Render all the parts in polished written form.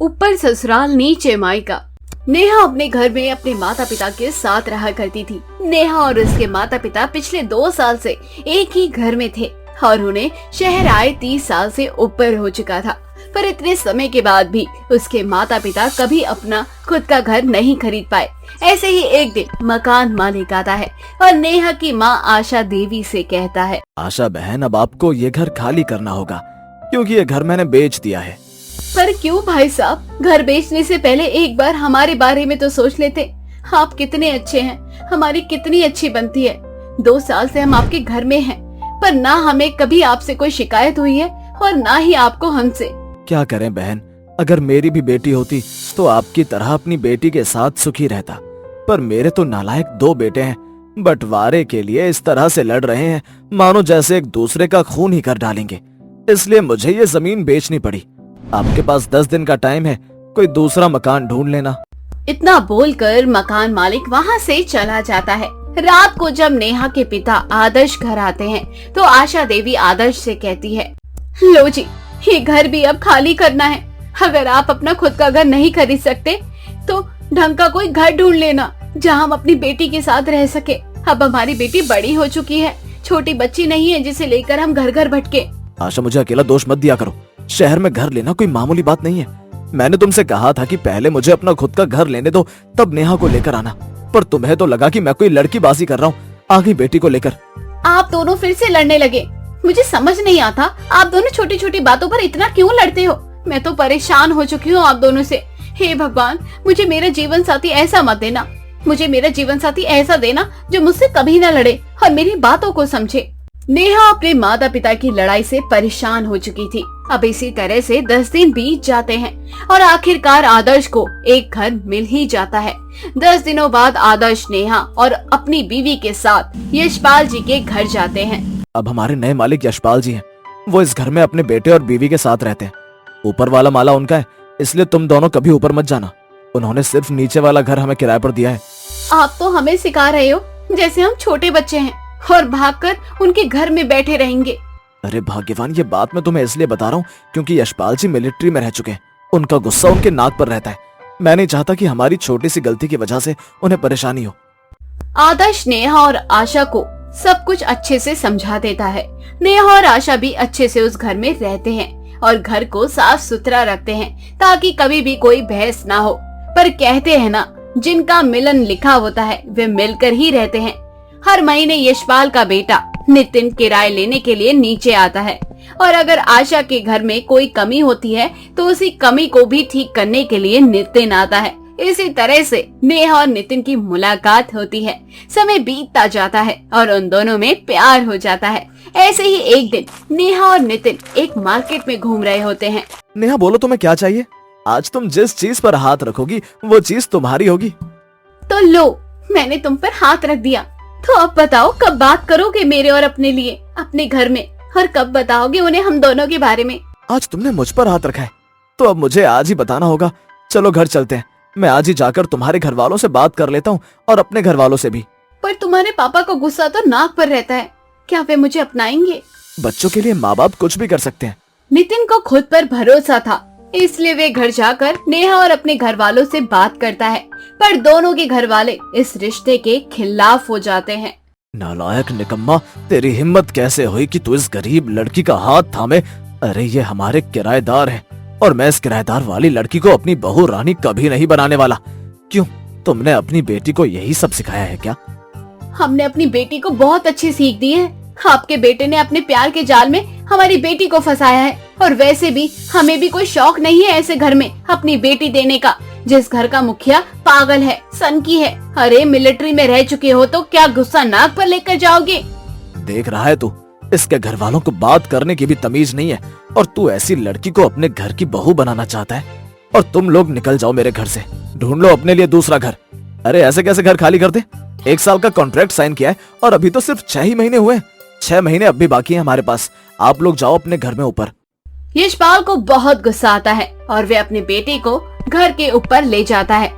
ऊपर ससुराल नीचे मायका। नेहा अपने घर में अपने माता पिता के साथ रहा करती थी। नेहा और उसके माता पिता पिछले 2 साल से एक ही घर में थे और उन्हें शहर आए 30 साल से ऊपर हो चुका था। पर इतने समय के बाद भी उसके माता पिता कभी अपना खुद का घर नहीं खरीद पाए। ऐसे ही एक दिन मकान मालिक आता है और नेहा की माँ आशा देवी से कहता है, आशा बहन, अब आपको ये घर खाली करना होगा क्योंकि ये घर मैंने बेच दिया है। पर क्यों भाई साहब, घर बेचने से पहले एक बार हमारे बारे में तो सोच लेते। आप कितने अच्छे हैं, हमारी कितनी अच्छी बनती है। 2 साल से हम आपके घर में हैं, पर ना हमें कभी आपसे कोई शिकायत हुई है और ना ही आपको हमसे। क्या करें बहन, अगर मेरी भी बेटी होती तो आपकी तरह अपनी बेटी के साथ सुखी रहता। पर मेरे तो नालायक 2 बेटे हैं, बंटवारे के लिए इस तरह से लड़ रहे हैं मानो जैसे एक दूसरे का खून ही कर डालेंगे। इसलिए मुझे ये जमीन बेचनी पड़ी। आपके पास 10 दिन का टाइम है, कोई दूसरा मकान ढूंढ लेना। इतना बोलकर मकान मालिक वहाँ से चला जाता है। रात को जब नेहा के पिता आदर्श घर आते हैं तो आशा देवी आदर्श से कहती है, लो जी, ये घर भी अब खाली करना है। अगर आप अपना खुद का घर नहीं खरीद सकते तो ढंग का कोई घर ढूंढ लेना जहाँ हम अपनी बेटी के साथ रह सके। अब हमारी बेटी बड़ी हो चुकी है, छोटी बच्ची नहीं है जिसे लेकर हम घर घर भटके। आशा, मुझे अकेला दोष मत दिया करो। शहर में घर लेना कोई मामूली बात नहीं है। मैंने तुमसे कहा था कि पहले मुझे अपना खुद का घर लेने दो, तब नेहा को लेकर आना। पर तुम्हें तो लगा कि मैं कोई लड़कीबाजी कर रहा हूँ, आगे बेटी को लेकर। आप दोनों फिर से लड़ने लगे। मुझे समझ नहीं आता आप दोनों छोटी छोटी बातों पर इतना क्यों लड़ते हो। मैं तो परेशान हो चुकी हूँ आप दोनों से। हे भगवान, मुझे मेरा जीवन साथी ऐसा मत देना। मुझे मेरा जीवन साथी ऐसा देना जो मुझसे कभी न लड़े और मेरी बातों को समझे। नेहा अपने माता पिता की लड़ाई से परेशान हो चुकी थी। अब इसी तरह से 10 दिन बीत जाते हैं और आखिरकार आदर्श को एक घर मिल ही जाता है। 10 दिनों बाद आदर्श नेहा और अपनी बीवी के साथ यशपाल जी के घर जाते हैं। अब हमारे नए मालिक यशपाल जी हैं। वो इस घर में अपने बेटे और बीवी के साथ रहते हैं। ऊपर वाला माला उनका है, इसलिए तुम दोनों कभी ऊपर मत जाना। उन्होंने सिर्फ नीचे वाला घर हमें किराए पर दिया है। आप तो हमें सिखा रहे हो जैसे हम छोटे बच्चे हैं और भागकर उनके घर में बैठे रहेंगे। अरे भाग्यवान, ये बात मैं तुम्हें इसलिए बता रहा हूँ क्योंकि यशपाल जी मिलिट्री में रह चुके हैं। उनका गुस्सा उनके नाक पर रहता है। मैं नहीं चाहता कि हमारी छोटी सी गलती की वजह से उन्हें परेशानी हो। आदर्श नेहा और आशा को सब कुछ अच्छे से समझा देता है। नेहा और आशा भी अच्छे से उस घर में रहते हैं और घर को साफ सुथरा रखते हैं ताकि कभी भी कोई बहस ना हो। पर कहते हैं ना, जिनका मिलन लिखा होता है वे मिलकर ही रहते हैं। हर महीने यशपाल का बेटा नितिन किराए लेने के लिए नीचे आता है और अगर आशा के घर में कोई कमी होती है तो उसी कमी को भी ठीक करने के लिए नितिन आता है। इसी तरह से नेहा और नितिन की मुलाकात होती है। समय बीतता जाता है और उन दोनों में प्यार हो जाता है। ऐसे ही एक दिन नेहा और नितिन एक मार्केट में घूम रहे होते हैं। नेहा, बोलो तुम्हें क्या चाहिए? आज तुम जिस चीज पर हाथ रखोगी वो चीज तुम्हारी होगी। तो लो, मैंने तुम पर हाथ रख दिया। तो अब बताओ कब बात करोगे मेरे और अपने लिए अपने घर में, और कब बताओगे उन्हें हम दोनों के बारे में? आज तुमने मुझ पर हाथ रखा है तो अब मुझे आज ही बताना होगा। चलो घर चलते हैं। मैं आज ही जाकर तुम्हारे घर वालों से बात कर लेता हूँ और अपने घर वालों से भी। पर तुम्हारे पापा को गुस्सा तो नाक पर रहता है, क्या वे मुझे अपनाएंगे? बच्चों के लिए माँ बाप कुछ भी कर सकते हैं। नितिन को खुद पर भरोसा था, इसलिए वे घर जाकर नेहा और अपने घर वालों से बात करता है। पर दोनों के घर वाले इस रिश्ते के खिलाफ हो जाते हैं। नालायक निकम्मा, तेरी हिम्मत कैसे हुई कि तू इस गरीब लड़की का हाथ थामे? अरे ये हमारे किराएदार हैं और मैं इस किराएदार वाली लड़की को अपनी बहू रानी कभी नहीं बनाने वाला। क्यों, तुमने अपनी बेटी को यही सब सिखाया है क्या? हमने अपनी बेटी को बहुत अच्छी सीख दी है। आपके बेटे ने अपने प्यार के जाल में हमारी बेटी को फंसाया है और वैसे भी हमें भी कोई शौक नहीं है ऐसे घर में अपनी बेटी देने का जिस घर का मुखिया पागल है, सनकी है। अरे मिलिट्री में रह चुके हो तो क्या गुस्सा नाक पर लेकर जाओगे? देख रहा है तू, इसके घर वालों को बात करने की भी तमीज नहीं है और तू ऐसी लड़की को अपने घर की बहू बनाना चाहता है। और तुम लोग निकल जाओ मेरे घर से, ढूंढ लो अपने लिए दूसरा घर। अरे ऐसे कैसे घर खाली कर दे? 1 साल का कॉन्ट्रैक्ट साइन किया है और अभी तो सिर्फ 6 ही महीने हुए। 6 महीने अब भी बाकी है हमारे पास। आप लोग जाओ अपने घर में ऊपर। यशपाल को बहुत गुस्सा आता है और वे अपने बेटे को घर के ऊपर ले जाता है।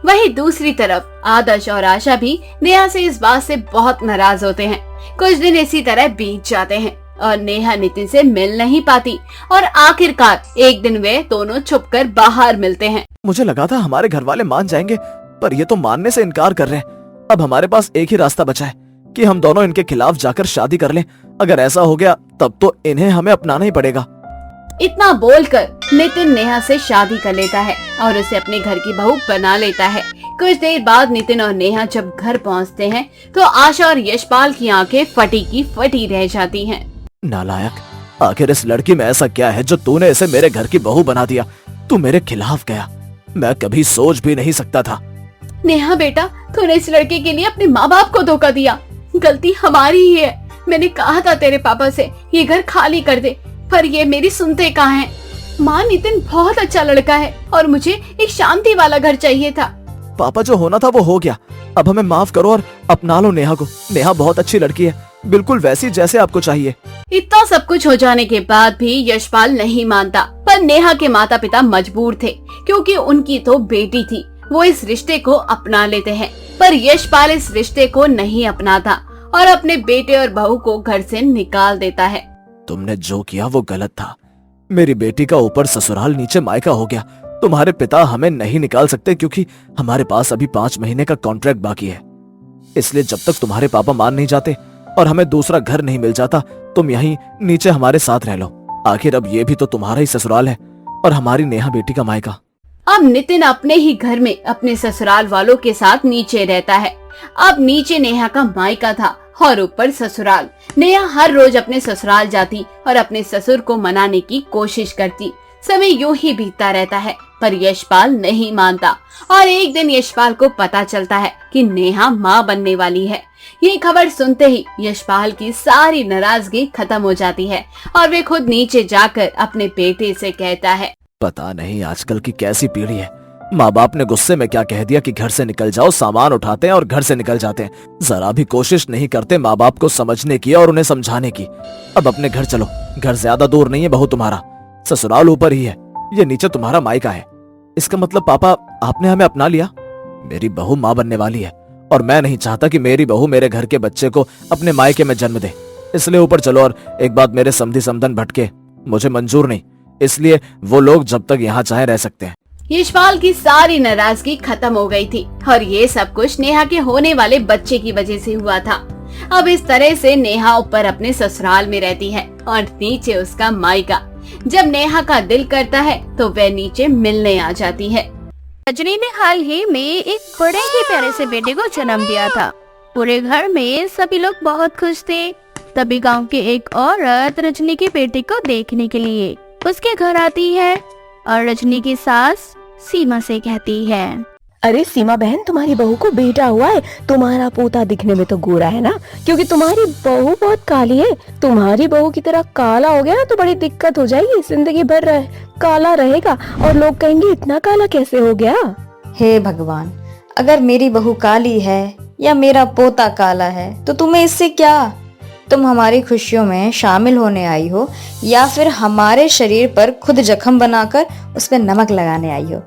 वहीं दूसरी तरफ आदर्श और आशा भी नेहा से इस बात से बहुत नाराज होते हैं। कुछ दिन इसी तरह बीत जाते हैं। और नेहा नितिन से मिल नहीं पाती और आखिरकार एक दिन वे दोनों छुपकर बाहर मिलते हैं। मुझे लगा था हमारे घर वाले मान जाएंगे, पर ये तो मानने से इनकार कर रहे हैं। अब हमारे पास एक ही रास्ता बचा है कि हम दोनों इनके खिलाफ जाकर शादी कर लें। अगर ऐसा हो गया तब तो इन्हें हमें अपनाना ही पड़ेगा। इतना बोलकर नितिन नेहा से शादी कर लेता है और उसे अपने घर की बहू बना लेता है। कुछ देर बाद नितिन और नेहा जब घर पहुंचते हैं तो आशा और यशपाल की आंखें फटी की फटी रह जाती हैं। नालायक, आखिर इस लड़की में ऐसा क्या है जो तूने इसे मेरे घर की बहू बना दिया? तू मेरे खिलाफ गया, मैं कभी सोच भी नहीं सकता था। नेहा बेटा, तूने इस लड़के के लिए अपने माँ बाप को धोखा दिया। गलती हमारी ही है। मैंने कहा था तेरे पापा से ये घर खाली कर दे, पर ये मेरी सुनते कहाँ हैं। माँ, नितिन बहुत अच्छा लड़का है और मुझे एक शांति वाला घर चाहिए था। पापा, जो होना था वो हो गया। अब हमें माफ करो और अपना लो नेहा को। नेहा बहुत अच्छी लड़की है, बिल्कुल वैसी जैसे आपको चाहिए। इतना सब कुछ हो जाने के बाद भी यशपाल नहीं मानता, पर नेहा के माता पिता मजबूर थे क्योंकि उनकी तो बेटी थी। वो इस रिश्ते को अपना लेते हैं, पर यशपाल इस रिश्ते को नहीं अपनाता और अपने बेटे और बहू को घर से निकाल देता है। तुमने जो किया वो गलत था। मेरी बेटी का ऊपर ससुराल नीचे मायका हो गया। तुम्हारे पिता हमें नहीं निकाल सकते क्योंकि हमारे पास अभी 5 महीने का कॉन्ट्रैक्ट बाकी है। इसलिए जब तक तुम्हारे पापा मान नहीं जाते और हमें दूसरा घर नहीं मिल जाता, तुम यहीं नीचे हमारे साथ रह लो। आखिर अब ये भी तो तुम्हारा ही ससुराल है और हमारी नेहा बेटी का मायका। अब नितिन अपने ही घर में अपने ससुराल वालों के साथ नीचे रहता है। अब नीचे नेहा का मायका था और ऊपर ससुराल। नेहा हर रोज अपने ससुराल जाती और अपने ससुर को मनाने की कोशिश करती। समय यूं ही बीतता रहता है, पर यशपाल नहीं मानता और एक दिन यशपाल को पता चलता है कि नेहा माँ बनने वाली है। ये खबर सुनते ही यशपाल की सारी नाराजगी खत्म हो जाती है और वे खुद नीचे जाकर अपने बेटे से कहता है, पता नहीं आजकल की कैसी पीढ़ी है। माँ बाप ने गुस्से में क्या कह दिया कि घर से निकल जाओ, सामान उठाते हैं और घर से निकल जाते हैं। जरा भी कोशिश नहीं करते माँ बाप को समझने की और उन्हें समझाने की। अब अपने घर चलो, घर ज्यादा दूर नहीं है बहू तुम्हारा, ससुराल ऊपर ही है, ये नीचे तुम्हारा मायका है। इसका मतलब पापा, आपने हमें अपना लिया। मेरी बहू माँ बनने वाली है और मैं नहीं चाहता कि मेरी बहू मेरे घर के बच्चे को अपने मायके में जन्म दे। इसलिए ऊपर चलो। और एक बात, मेरे समधी समधन भटके मुझे मंजूर नहीं, इसलिए वो लोग जब तक यहाँ चाहे रह सकते हैं। यशपाल की सारी नाराजगी खत्म हो गई थी और ये सब कुछ नेहा के होने वाले बच्चे की वजह से हुआ था। अब इस तरह से नेहा ऊपर अपने ससुराल में रहती है और नीचे उसका मायका। जब नेहा का दिल करता है तो वह नीचे मिलने आ जाती है। रजनी ने हाल ही में एक बड़े ही प्यारे से बेटे को जन्म दिया था। पूरे घर में सभी लोग बहुत खुश थे। तभी गांव की एक औरत रजनी के बेटे को देखने के लिए उसके घर आती है और रजनी की सास सीमा से कहती है, अरे सीमा बहन, तुम्हारी बहू को बेटा हुआ है। तुम्हारा पोता दिखने में तो गोरा है ना, क्योंकि तुम्हारी बहू बहुत काली है। तुम्हारी बहू की तरह काला हो गया ना तो बड़ी दिक्कत हो जाएगी, जिंदगी भर काला रहेगा और लोग कहेंगे इतना काला कैसे हो गया। हे भगवान, अगर मेरी बहू काली है या मेरा पोता काला है तो तुम्हें इससे क्या? तुम हमारी खुशियों में शामिल होने आई हो या फिर हमारे शरीर पर खुद जख्म बनाकर उस पर नमक लगाने आई हो?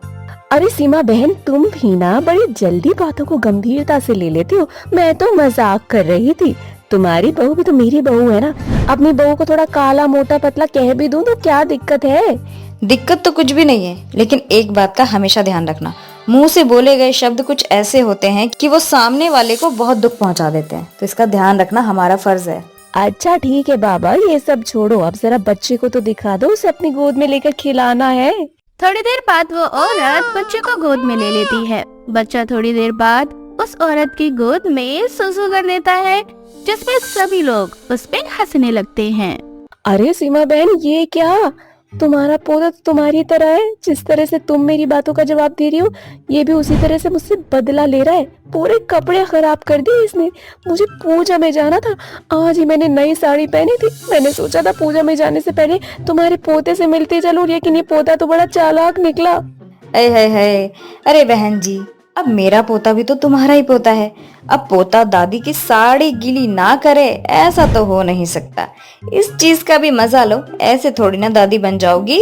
अरे सीमा बहन, तुम भी ना बड़ी जल्दी बातों को गंभीरता से ले लेती हो। मैं तो मजाक कर रही थी। तुम्हारी बहू भी तो मेरी बहू है ना। अपनी बहू को थोड़ा काला मोटा पतला कह भी दूं तो क्या दिक्कत है? दिक्कत तो कुछ भी नहीं है, लेकिन एक बात का हमेशा ध्यान रखना, मुंह से बोले गए शब्द कुछ ऐसे होते हैं कि वो सामने वाले को बहुत दुख पहुंचा देते हैं। तो इसका ध्यान रखना हमारा फर्ज है। अच्छा ठीक है बाबा, ये सब छोड़ो। अब जरा बच्चे को तो दिखा दो, उसे अपनी गोद में लेकर खिलाना है। थोड़ी देर बाद वो औरत बच्चे को गोद में ले लेती है। बच्चा थोड़ी देर बाद उस औरत की गोद में सुसु कर लेता है, जिसमें सभी लोग उस पे हंसने लगते हैं। अरे सीमा बहन, ये क्या? तुम्हारा पोता तो तुम्हारी तरह है। जिस तरह से तुम मेरी बातों का जवाब दे रही हो, ये भी उसी तरह से मुझसे बदला ले रहा है। पूरे कपड़े खराब कर दिए इसने। मुझे पूजा में जाना था, आज ही मैंने नई साड़ी पहनी थी। मैंने सोचा था पूजा में जाने से पहले तुम्हारे पोते से मिलते चलूं, लेकिन ये पोता तो बड़ा चालाक निकला। अरे बहन जी, अब मेरा पोता भी तो तुम्हारा ही पोता है। अब पोता दादी की साड़ी गीली ना करे, ऐसा तो हो नहीं सकता। इस चीज का भी मजा लो, ऐसे थोड़ी ना दादी बन जाओगी।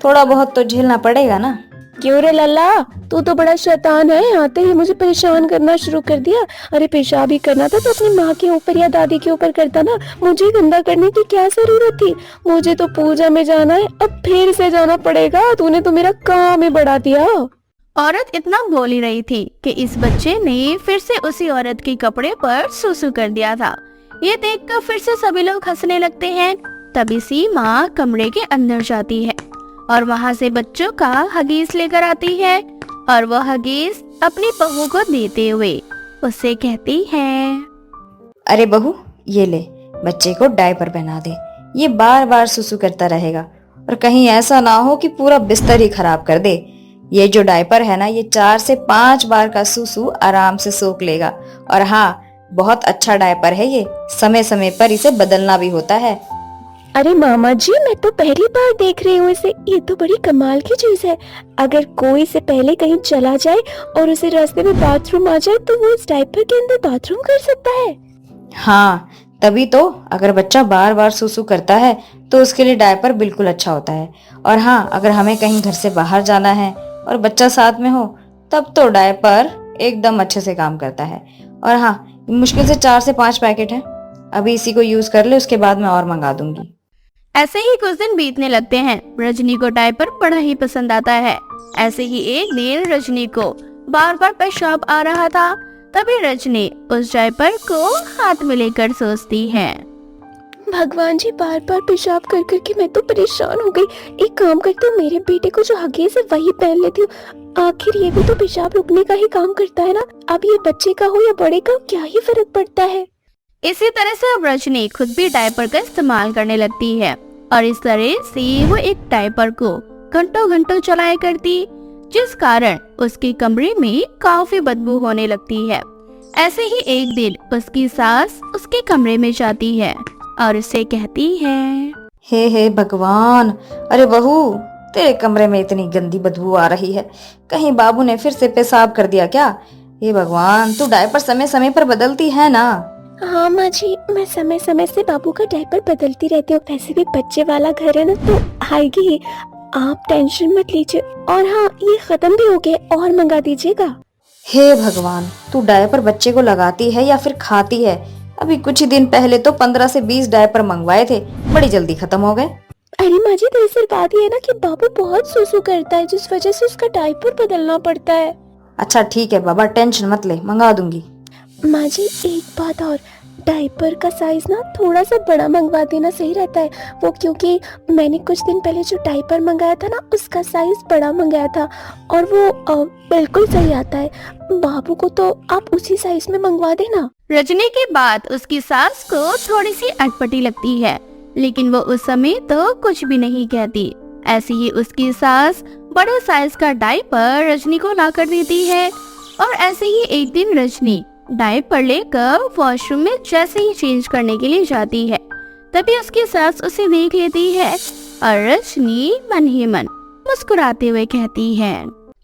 थोड़ा बहुत तो झेलना पड़ेगा ना। क्यों रे लल्ला, तू तो बड़ा शैतान है, आते ही मुझे परेशान करना शुरू कर दिया। अरे पेशाब ही करना था तो अपनी माँ के ऊपर या दादी के ऊपर करता ना, मुझे गंदा करने की क्या जरूरत थी। मुझे तो पूजा में जाना है, अब फिर से जाना पड़ेगा। तूने तो मेरा काम ही बढ़ा दिया। औरत इतना बोल ही रही थी कि इस बच्चे ने फिर से उसी औरत के कपड़े पर सुसु कर दिया था। ये देखकर फिर से सभी लोग हंसने लगते हैं। तभी सीमा कमरे के अंदर जाती है और वहाँ से बच्चों का हगीज लेकर आती है और वो हगीज अपनी बहू को देते हुए उससे कहती है, अरे बहू, ये ले, बच्चे को डायपर पहना दे। ये बार बार सुसु करता रहेगा और कहीं ऐसा ना हो कि पूरा बिस्तर ही खराब कर दे। ये जो डायपर है ना, ये 4 से 5 बार का सुसु आराम से सोख लेगा। और हाँ, बहुत अच्छा डायपर है ये, समय समय पर इसे बदलना भी होता है। अरे मामा जी, मैं तो पहली बार देख रही हूँ इसे। ये तो बड़ी कमाल की चीज है। अगर कोई से पहले कहीं चला जाए और उसे रास्ते में बाथरूम आ जाए तो वो इस डायपर के अंदर बाथरूम कर सकता है। हाँ, तभी तो अगर बच्चा बार बार सुसु करता है तो उसके लिए डायपर बिल्कुल अच्छा होता है। और हाँ, अगर हमें कहीं घर से बाहर जाना है और बच्चा साथ में हो तब तो डायपर एकदम अच्छे से काम करता है। और हाँ, मुश्किल से 4 से 5 पैकेट है, अभी इसी को यूज कर ले, उसके बाद मैं और मंगा दूंगी। ऐसे ही कुछ दिन बीतने लगते हैं। रजनी को डायपर बड़ा ही पसंद आता है। ऐसे ही एक दिन रजनी को बार बार पेशाब आ रहा था। तभी रजनी उस डायपर को हाथ में लेकर सोचती है, भगवान जी, बार बार पेशाब कर कर के मैं तो परेशान हो गई। एक काम करती हूँ, मेरे बेटे को जो हगीज है वही पहन लेती हूँ। आखिर ये भी तो पेशाब रुकने का ही काम करता है ना। अब ये बच्चे का हो या बड़े का, क्या ही फर्क पड़ता है। इसी तरह से अब रजनी खुद भी डायपर का इस्तेमाल करने लगती है और इस तरह से वो एक डायपर को घंटों घंटों चलाया करती, जिस कारण उसके कमरे में काफी बदबू होने लगती है। ऐसे ही एक दिन उसकी सास उसके कमरे में जाती है और उसे कहती है, हे भगवान, अरे बहू, तेरे कमरे में इतनी गंदी बदबू आ रही है, कहीं बाबू ने फिर से पेशाब कर दिया क्या? हे भगवान, तू डायपर समय समय पर बदलती है ना? हाँ माँ जी, मैं समय समय से बाबू का डायपर बदलती रहती हूँ। वैसे भी बच्चे वाला घर है ना, तो आएगी ही, आप टेंशन मत लीजिए। और हाँ, ये खत्म भी हो गया, और मंगा दीजिएगा। हे भगवान, तू डायपर बच्चे को लगाती है या फिर खाती है? अभी कुछ ही दिन पहले तो 15 से 20 डायपर मंगवाए थे, बड़ी जल्दी खत्म हो गए। अरे माँ जी, दरअसल बात ये है ना कि बाबू बहुत सुसु करता है, जिस वजह से उसका डायपर बदलना पड़ता है। अच्छा ठीक है बाबा, टेंशन मत ले, मंगा दूंगी। माँ जी, एक बात और, डायपर का साइज ना थोड़ा सा बड़ा मंगवा देना सही रहता है। वो क्योंकि मैंने कुछ दिन पहले जो डायपर मंगाया था ना, उसका साइज बड़ा मंगाया था और वो बिल्कुल सही आता है। बाबू को तो आप उसी साइज में मंगवा देना। रजनी की बात उसकी सास को थोड़ी सी अटपटी लगती है, लेकिन वो उस समय तो कुछ भी नहीं कहती। ऐसे ही उसकी सास बड़े साइज का डायपर रजनी को ला कर देती है और ऐसे ही एक दिन रजनी डायपर लेकर वॉशरूम में जैसे ही चेंज करने के लिए जाती है, तभी उसकी सास उसे देख लेती है और रजनी मन ही मन मुस्कुराते हुए कहती है।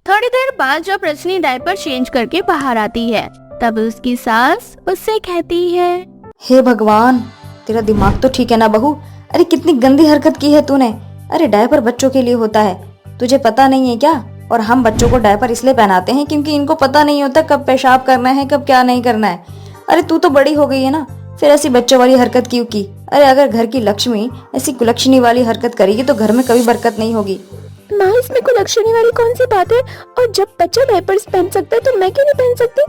थोड़ी देर बाद जब रजनी डायपर चेंज करके बाहर आती है, तब उसकी सास उससे कहती है, हे भगवान, तेरा दिमाग तो ठीक है ना बहू? अरे कितनी गंदी हरकत की है तूने। अरे डायपर बच्चों के लिए होता है, तुझे पता नहीं है क्या? और हम बच्चों को डायपर इसलिए पहनाते हैं क्योंकि इनको पता नहीं होता कब पेशाब करना है, कब क्या नहीं करना है। अरे तू तो बड़ी हो गई है ना, फिर ऐसी बच्चों वाली हरकत क्यों की? अरे अगर घर की लक्ष्मी ऐसी कुलक्षणी वाली हरकत करेगी तो घर में कभी बरकत नहीं होगी। माँ, इसमें कुलक्षणी वाली कौन सी बात है? और जब बच्चा डायपर्स पहन सकता है तो मैं क्यों नहीं पहन सकती?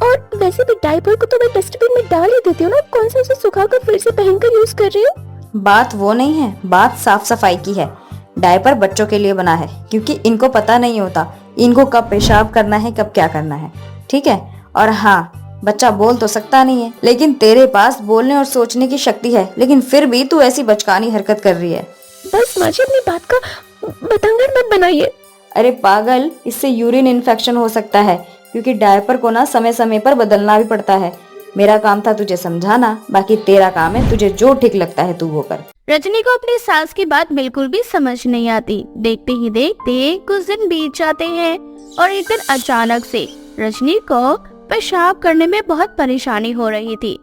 और वैसे भी डायपर को तो मैं डस्टबिन में डाल ही देती हूँ ना, कौन सा उसे सुखाकर फिर से पहनकर यूज कर रही हूँ। बात वो नहीं है, बात साफ सफाई की है। डायपर बच्चों के लिए बना है क्योंकि इनको पता नहीं होता इनको कब पेशाब करना है, कब क्या करना है, ठीक है? और हाँ, बच्चा बोल तो सकता नहीं है, लेकिन तेरे पास बोलने और सोचने की शक्ति है, लेकिन फिर भी तू ऐसी बचकानी हरकत कर रही है। बस माँ जी, अपनी बात का बतंगड़ मत बनाइए। अरे पागल, इससे यूरिन इन्फेक्शन हो सकता है क्योंकि डायपर को ना समय समय पर बदलना भी पड़ता है। मेरा काम था तुझे समझाना, बाकी तेरा काम है, तुझे जो ठीक लगता है तू वो कर। रजनी को अपनी सास की बात बिल्कुल भी समझ नहीं आती। देखते ही देखते कुछ दिन बीत जाते हैं और एक दिन अचानक से रजनी को पेशाब करने में बहुत परेशानी हो रही थी।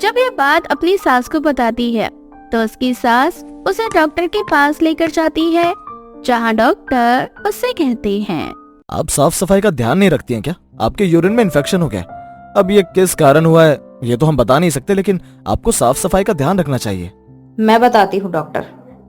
जब ये बात अपनी सास को बताती है तो उसकी सास उसे डॉक्टर के पास लेकर जाती है जहाँ डॉक्टर उससे कहते हैं, आप साफ सफाई का ध्यान नहीं रखती हैं क्या? आपके यूरिन में इन्फेक्शन हो गया है। अब ये किस कारण हुआ है ये तो हम बता नहीं सकते, लेकिन आपको साफ सफाई का ध्यान रखना चाहिए। मैं बताती हूँ डॉक्टर।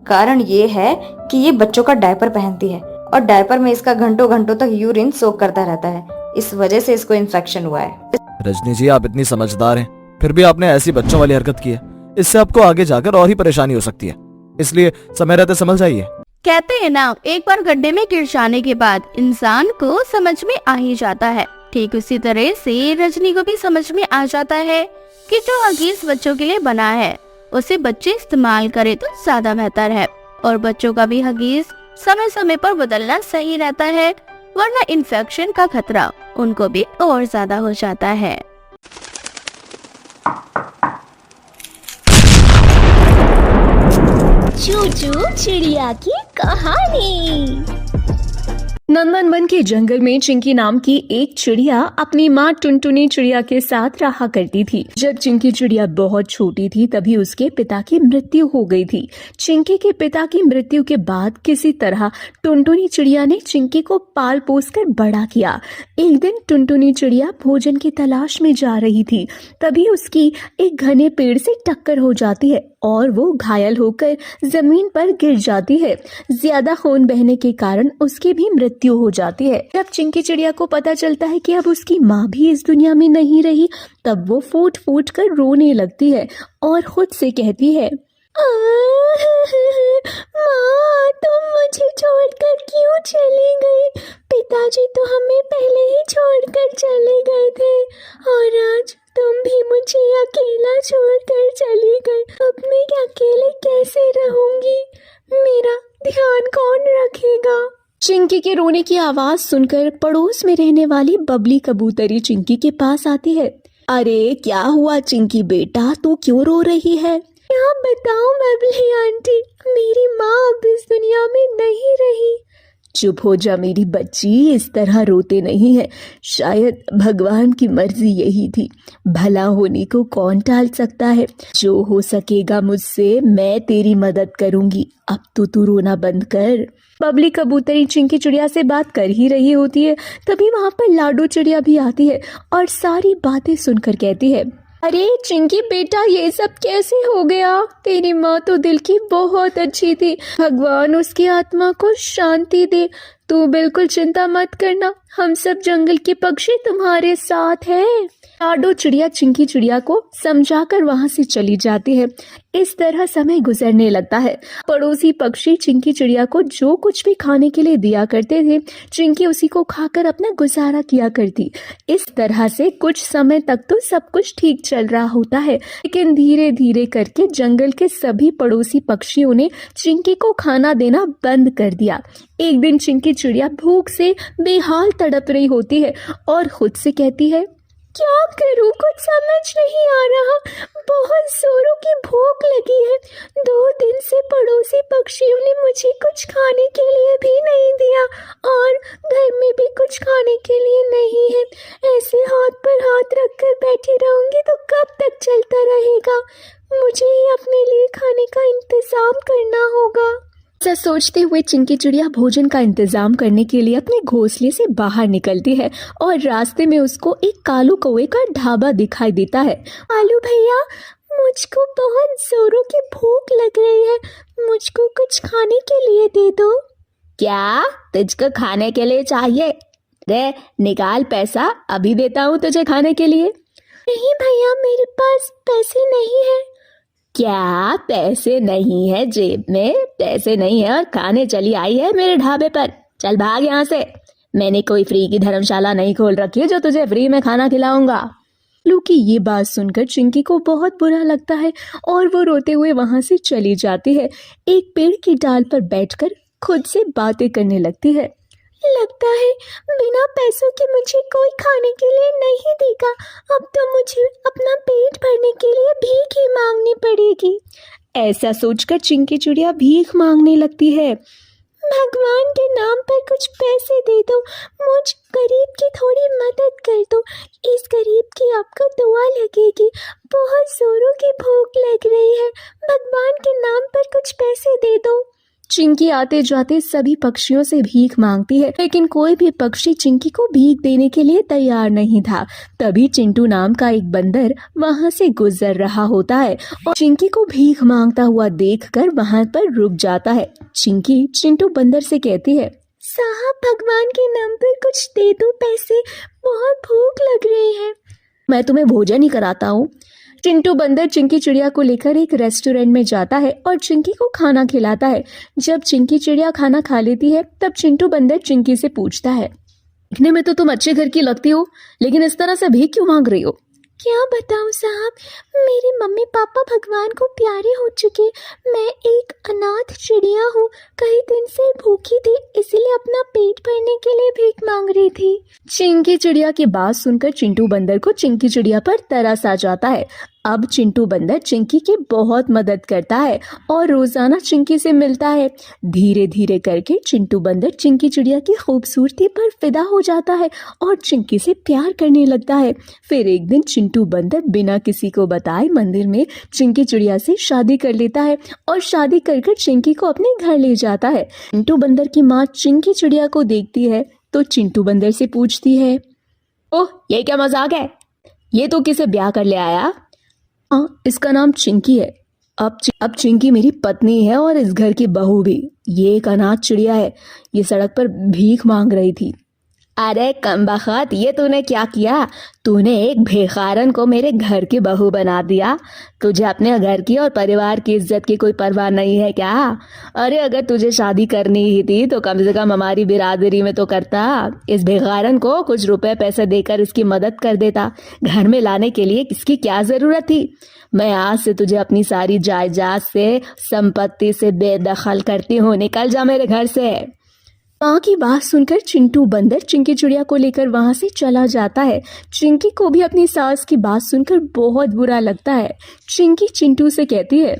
कारण ये है कि ये बच्चों का डायपर पहनती है और डायपर में इसका घंटों घंटों तक यूरिन सोक करता रहता है। इस वजह से इसको इन्फेक्शन हुआ है। रजनी जी, आप इतनी समझदार हैं, फिर भी आपने ऐसी बच्चों वाली हरकत की है। इससे आपको आगे जाकर और ही परेशानी हो सकती है, इसलिए समय रहते समझ जाइए। कहते हैं ना, एक बार गड्ढे में गिर जाने के बाद इंसान को समझ में आ ही जाता है। ठीक उसी तरह से रजनी को भी समझ में आ जाता है कि जो हगीज बच्चों के लिए बना है उसे बच्चे इस्तेमाल करें तो ज्यादा बेहतर है, और बच्चों का भी हगीज समय समय पर बदलना सही रहता है, वरना इन्फेक्शन का खतरा उनको भी और ज्यादा हो जाता है। चूचू चिड़िया की कहानी। नंदनवन के जंगल में चिंकी नाम की एक चिड़िया अपनी माँ टुनटुनी चिड़िया के साथ रहा करती थी। जब चिंकी चिड़िया बहुत छोटी थी तभी उसके पिता की मृत्यु हो गई थी। चिंकी के पिता की मृत्यु के बाद किसी तरह टुनटुनी चिड़िया ने चिंकी को पाल पोस कर बड़ा किया। एक दिन टुनटुनी चिड़िया भोजन की तलाश में जा रही थी, तभी उसकी एक घने पेड़ से टक्कर हो जाती है और वो घायल होकर जमीन पर गिर जाती है। ज्यादा खून बहने के कारण उसकी भी मृत्यु हो जाती है। जब चिंकी चिड़िया को पता चलता है कि अब उसकी माँ भी इस दुनिया में नहीं रही, तब वो फूट फूट कर रोने लगती है और खुद से कहती है, माँ तुम मुझे छोड़कर क्यों चली गई? पिताजी तो हमें पहले ही छोड़कर चले गए थे और आज तुम भी मुझे अकेला छोड़कर चली गई। अब मैं अकेले कैसे रहूंगी? मेरा ध्यान कौन रखेगा? चिंकी के रोने की आवाज सुनकर पड़ोस में रहने वाली बबली कबूतरी चिंकी के पास आती है। अरे क्या हुआ चिंकी बेटा, तू क्यों रो रही है? क्या बताऊं बबली आंटी, मेरी माँ अब इस दुनिया में नहीं रही। चुप हो जा मेरी बच्ची, इस तरह रोते नहीं है। शायद भगवान की मर्जी यही थी, भला होने को कौन टाल सकता है। जो हो सकेगा मुझसे मैं तेरी मदद करूंगी। अब तो तू रोना बंद कर। बबली कबूतरी चिंकी चिड़िया से बात कर ही रही होती है, तभी वहां पर लाडो चिड़िया भी आती है और सारी बातें सुनकर कहती है, अरे चिंकी बेटा ये सब कैसे हो गया? तेरी माँ तो दिल की बहुत अच्छी थी, भगवान उसकी आत्मा को शांति दे। तू बिल्कुल चिंता मत करना, हम सब जंगल के पक्षी तुम्हारे साथ हैं। लाडो चिड़िया चिंकी चिड़िया को समझाकर वहां से चली जाती है। इस तरह समय गुजरने लगता है। पड़ोसी पक्षी चिंकी चिड़िया को जो कुछ भी खाने के लिए दिया करते थे, चिंकी उसी को खाकर अपना गुजारा किया करती। इस तरह से कुछ समय तक तो सब कुछ ठीक चल रहा होता है, लेकिन धीरे धीरे करके जंगल के सभी पड़ोसी पक्षियों ने चिंकी को खाना देना बंद कर दिया। एक दिन चिंकी चिड़िया भूख से बेहाल तड़प रही होती है और खुद से कहती है, क्या करूं कुछ समझ नहीं आ रहा, बहुत जोरों की भूख लगी है। 2 दिन से पड़ोसी पक्षियों ने मुझे कुछ खाने के लिए भी नहीं दिया और घर में भी कुछ खाने के लिए नहीं है। ऐसे हाथ पर हाथ रखकर बैठी रहूंगी तो कब तक चलता रहेगा? मुझे ही अपने लिए खाने का इंतजाम करना होगा। ऐसा सोचते हुए चिंकी चिड़िया भोजन का इंतजाम करने के लिए अपने घोंसले से बाहर निकलती है और रास्ते में उसको एक कालू कौवे का ढाबा दिखाई देता है। कालू भैया, मुझको बहुत जोरों की भूख लग रही है, मुझको कुछ खाने के लिए दे दो। क्या तुझको खाने के लिए चाहिए? रे निकाल पैसा, अभी देता हूँ तुझे खाने के लिए। नहीं भैया, मेरे पास पैसे नहीं है। क्या पैसे नहीं है जेब में? पैसे नहीं है और खाने चली आई है मेरे ढाबे पर? चल भाग यहाँ से। मैंने कोई फ्री की धर्मशाला नहीं खोल रखी है जो तुझे फ्री में खाना खिलाऊंगा। लू की ये बात सुनकर चिंकी को बहुत बुरा लगता है और वो रोते हुए वहां से चली जाती है। एक पेड़ की डाल पर बैठकर खुद से बातें करने लगती है। लगता है बिना पैसों के मुझे कोई खाने के लिए नहीं देगा। अब तो मुझे अपना पेट भरने के लिए भीख ही मांगनी पड़ेगी। ऐसा सोचकर चिंकी चिड़िया भीख मांगने लगती है। भगवान के नाम पर कुछ पैसे दे दो, मुझ गरीब की थोड़ी मदद कर दो। इस गरीब की आपको दुआ लगेगी, बहुत जोरों की भूख लग रही है। भगवान के नाम पर कुछ पैसे दे दो। चिंकी आते जाते सभी पक्षियों से भीख मांगती है, लेकिन कोई भी पक्षी चिंकी को भीख देने के लिए तैयार नहीं था। तभी चिंटू नाम का एक बंदर वहां से गुजर रहा होता है और चिंकी को भीख मांगता हुआ देखकर वहां पर रुक जाता है। चिंकी चिंटू बंदर से कहती है, साहब भगवान के नाम पर कुछ दे दो पैसे, बहुत भूख लग रही है। मैं तुम्हें भोजन ही कराता हूँ। चिंटू बंदर चिंकी चिड़िया को लेकर एक रेस्टोरेंट में जाता है और चिंकी को खाना खिलाता है। जब चिंकी चिड़िया खाना खा लेती है तब चिंटू बंदर चिंकी से पूछता है, दिखने में तो तुम अच्छे घर की लगती हो, लेकिन इस तरह से भीख क्यों मांग रही हो? क्या बताऊं साहब, मेरी मम्मी पापा भगवान को प्यारे हो चुके। मैं एक अनाथ चिड़िया हूँ, कई दिन से भूखी थी, इसीलिए अपना पेट भरने के लिए भीख मांग रही थी। चिंकी चिड़िया की बात सुनकर चिंटू बंदर को चिंकी चिड़िया पर तरस आ जाता है। अब चिंटू बंदर चिंकी की बहुत मदद करता है और रोजाना चिंकी से मिलता है। धीरे धीरे करके चिंटू बंदर चिंकी चिड़िया की खूबसूरती पर फिदा हो जाता है और चिंकी से प्यार करने लगता है। फिर एक दिन चिंटू बंदर बिना किसी को बताए मंदिर में चिंकी चिड़िया से शादी कर लेता है और शादी कर चिंकी को अपने घर ले जाता है। चिंटू बंदर की माँ चिंकी चिड़िया को देखती है तो चिंटू बंदर से पूछती है, ओह ये क्या मजाक है, ये तो किसे ब्याह कर ले आया? हाँ, इसका नाम चिंकी है। अब चिंकी मेरी पत्नी है और इस घर की बहू भी। ये एक अनाथ चिड़िया है, ये सड़क पर भीख मांग रही थी। अरे कमबख्त, ये तूने क्या किया? तूने एक भिखारन को मेरे घर की बहू बना दिया। तुझे अपने घर की और परिवार की इज्जत की कोई परवाह नहीं है क्या? अरे अगर तुझे शादी करनी ही थी तो कम से कम हमारी बिरादरी में तो करता। इस भिखारन को कुछ रुपए पैसे देकर इसकी मदद कर देता। घर में लाने के लिए इसकी क्या जरूरत थी? मैं आज से तुझे अपनी सारी जायदाद से, संपत्ति से बेदखल करती हूँ। निकल जा मेरे घर से। माँ की बात सुनकर चिंटू बंदर चिंकी चिड़िया को लेकर वहां से चला जाता है। चिंकी को भी अपनी सास की बात सुनकर बहुत बुरा लगता है। चिंकी चिंटू से कहती है,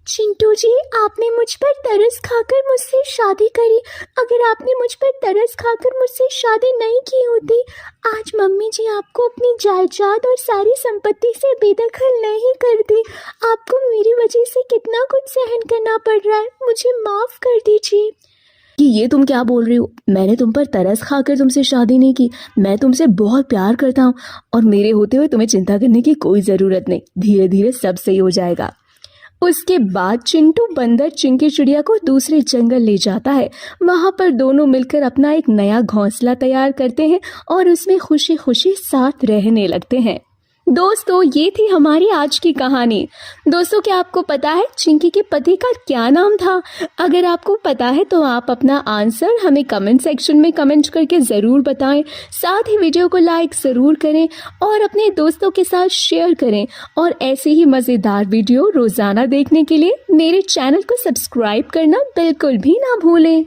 चिंटू जी, आपने मुझ पर तरस खाकर मुझसे शादी करी। अगर आपने मुझ पर तरस खाकर मुझसे शादी नहीं की होती, आज मम्मी जी आपको अपनी जायदाद और सारी संपत्ति से बेदखल नहीं करती। आपको मेरी वजह से कितना कुछ सहन करना पड़ रहा है, मुझे माफ कर दीजिए। कि ये तुम क्या बोल रही हो? मैंने तुम पर तरस खाकर तुमसे शादी नहीं की। मैं तुमसे बहुत प्यार करता हूँ और मेरे होते हुए तुम्हें चिंता करने की कोई जरूरत नहीं। धीरे धीरे सब सही हो जाएगा। उसके बाद चिंटू बंदर चिंकी चिड़िया को दूसरे जंगल ले जाता है। वहां पर दोनों मिलकर अपना एक नया घोंसला तैयार करते हैं और उसमें खुशी खुशी साथ रहने लगते हैं। दोस्तों, ये थी हमारी आज की कहानी। दोस्तों, क्या आपको पता है चिंकी के पति का क्या नाम था? अगर आपको पता है तो आप अपना आंसर हमें कमेंट सेक्शन में कमेंट करके ज़रूर बताएं। साथ ही वीडियो को लाइक ज़रूर करें और अपने दोस्तों के साथ शेयर करें। और ऐसे ही मज़ेदार वीडियो रोज़ाना देखने के लिए मेरे चैनल को सब्सक्राइब करना बिल्कुल भी ना भूलें।